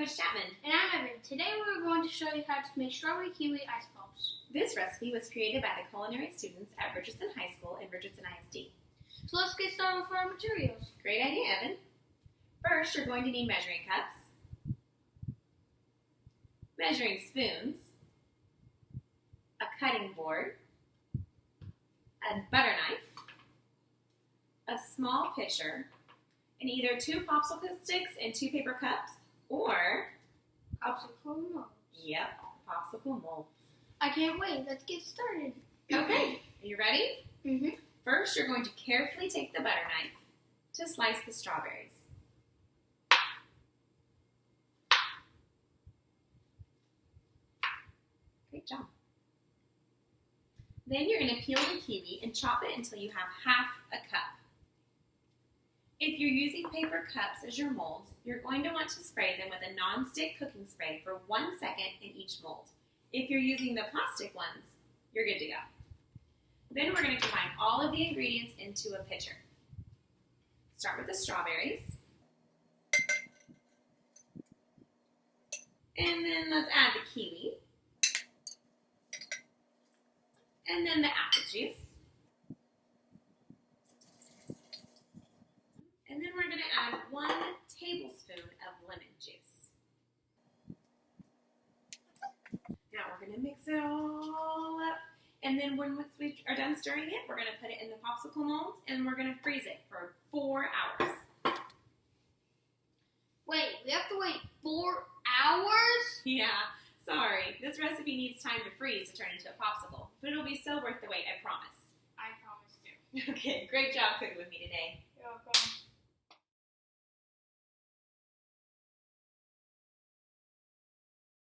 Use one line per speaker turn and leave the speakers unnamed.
Coach Chapman.
And I'm Evan. Today we're going to show you how to make Strawberry Kiwi Ice Pops.
This recipe was created by the culinary students at Richardson High School in Richardson ISD.
So let's get started with our materials.
Great idea, Evan. First, you're going to need measuring cups, measuring spoons, a cutting board, a butter knife, a small pitcher, and either 2 popsicle sticks and 2 paper cups, or
Popsicle molds.
Yep, popsicle molds.
I can't wait. Let's get started.
Okay, are you ready?
Mm-hmm.
First, you're going to carefully take the butter knife to slice the strawberries. Great job. Then you're going to peel the kiwi and chop it until you have half a cup. If you're using paper cups as your molds, you're going to want to spray them with a non-stick cooking spray for 1 second in each mold. If you're using the plastic ones, you're good to go. Then we're going to combine all of the ingredients into a pitcher. Start with the strawberries. And then let's add the kiwi. And then the apple juice. And then we're going to add 1 tablespoon of lemon juice. Now we're going to mix it all up. And then once we are done stirring it, we're going to put it in the popsicle molds and we're going to freeze it for 4 hours.
Wait, we have to wait 4 hours?
Yeah, sorry. This recipe needs time to freeze to turn into a popsicle. But it'll be so worth the wait, I promise.
I promise to.
Okay, great job cooking with me today.